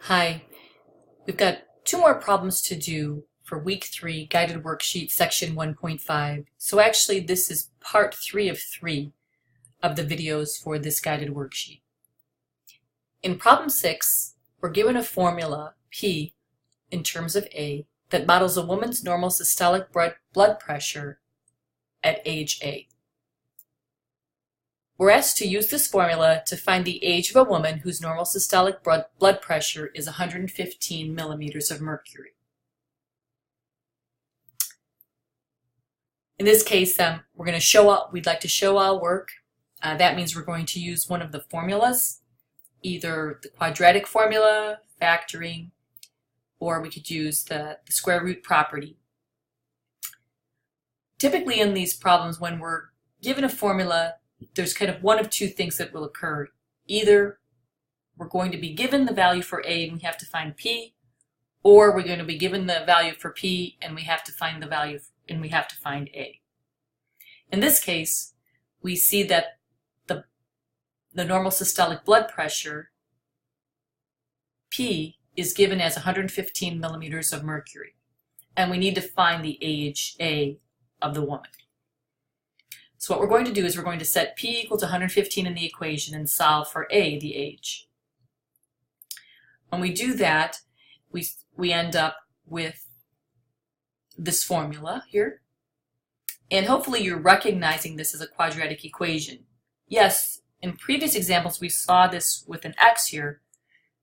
Hi, we've got two more problems to do for week 3, guided worksheet section 1.5. So actually this is part 3 of 3 of the videos for this guided worksheet. In problem 6, we're given a formula, P, in terms of A, that models a woman's normal systolic blood pressure at age A. We're asked to use this formula to find the age of a woman whose normal systolic blood pressure is 115 millimeters of mercury. In this case, we'd like to show our work. That means we're going to use one of the formulas, either the quadratic formula, factoring, or we could use the square root property. Typically in these problems, when we're given a formula, there's kind of one of two things that will occur. Either we're going to be given the value for A and we have to find P, or we're going to be given the value for P and we have to find the value and we have to find A. In this case, we see that the normal systolic blood pressure, P, is given as 115 millimeters of mercury. And we need to find the age, A, of the woman. So what we're going to do is we're going to set P equal to 115 in the equation and solve for A, the age. When we do that, we end up with this formula here. And hopefully you're recognizing this as a quadratic equation. Yes, in previous examples we saw this with an x here,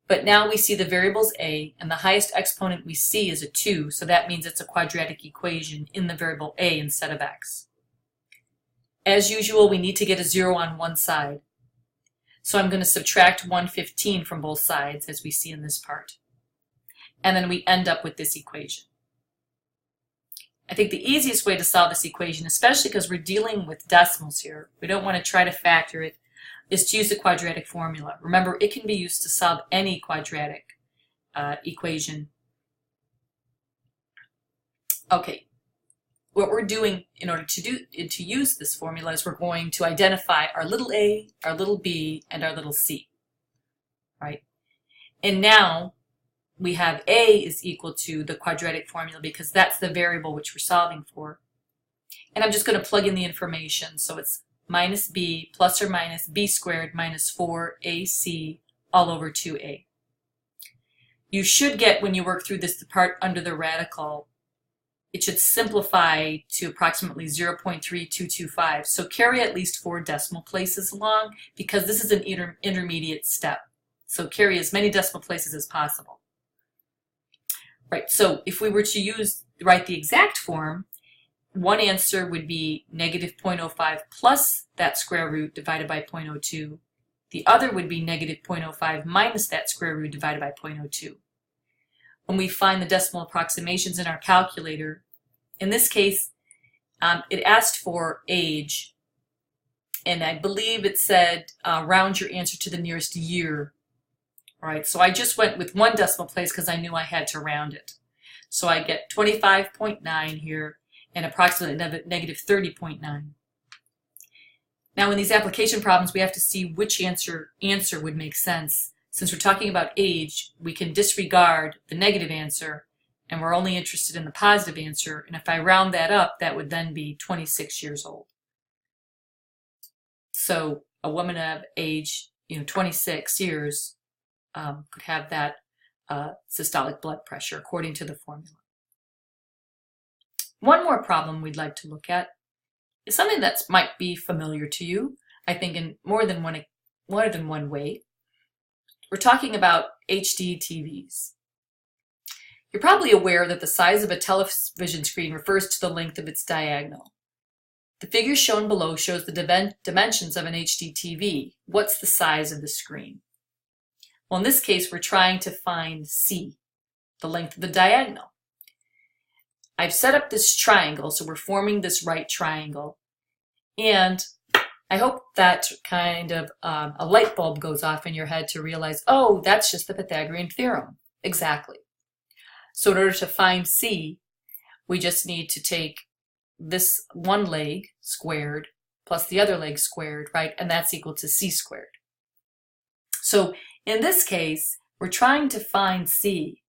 but now we see the variables A, and the highest exponent we see is a 2, so that means it's a quadratic equation in the variable A instead of x. As usual, we need to get a 0 on one side. So I'm going to subtract 115 from both sides, as we see in this part. And then we end up with this equation. I think the easiest way to solve this equation, especially because we're dealing with decimals here, we don't want to try to factor it, is to use the quadratic formula. Remember, it can be used to solve any quadratic equation. Okay. What we're doing in order to use this formula is we're going to identify our little a, our little b, and our little c, right? And now we have a is equal to the quadratic formula because that's the variable which we're solving for. And I'm just going to plug in the information. So it's minus b plus or minus b squared minus 4ac all over 2a. You should get, when you work through this, the part under the radical, it should simplify to approximately 0.3225. So carry at least 4 decimal places along because this is an intermediate step. So carry as many decimal places as possible. Right, so if we were to write the exact form, one answer would be negative 0.05 plus that square root divided by 0.02. The other would be negative 0.05 minus that square root divided by 0.02. When we find the decimal approximations in our calculator, in this case, it asked for age, and I believe it said round your answer to the nearest year. All right, so I just went with one decimal place because I knew I had to round it. So I get 25.9 here and approximately negative 30.9. Now in these application problems, we have to see which answer would make sense. Since we're talking about age, we can disregard the negative answer, and we're only interested in the positive answer. And if I round that up, that would then be 26 years old. So a woman of age, 26 years could have that systolic blood pressure according to the formula. One more problem we'd like to look at is something that might be familiar to you, I think in more than one way. We're talking about HD TVs. You're probably aware that the size of a television screen refers to the length of its diagonal. The figure shown below shows the dimensions of an HD TV. What's the size of the screen? Well, in this case, we're trying to find C, the length of the diagonal. I've set up this triangle, so we're forming this right triangle. And I hope that kind of a light bulb goes off in your head to realize, oh, that's just the Pythagorean theorem. Exactly. So in order to find C, we just need to take this one leg squared plus the other leg squared, right? And that's equal to C squared. So in this case, we're trying to find C.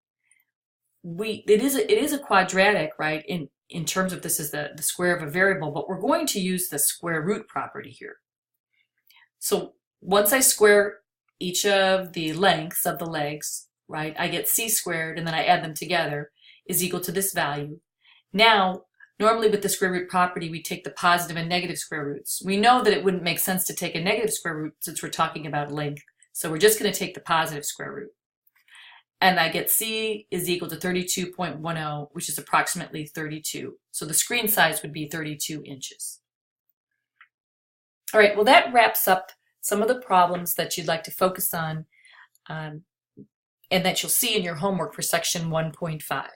It is a quadratic, right, in terms of this is the square of a variable, but we're going to use the square root property here. So once I square each of the lengths of the legs, right, I get C squared, and then I add them together, is equal to this value. Now, normally with the square root property, we take the positive and negative square roots. We know that it wouldn't make sense to take a negative square root since we're talking about length, so we're just going to take the positive square root. And I get C is equal to 32.10, which is approximately 32. So the screen size would be 32 inches. All right, well, that wraps up some of the problems that you'd like to focus on and that you'll see in your homework for section 1.5.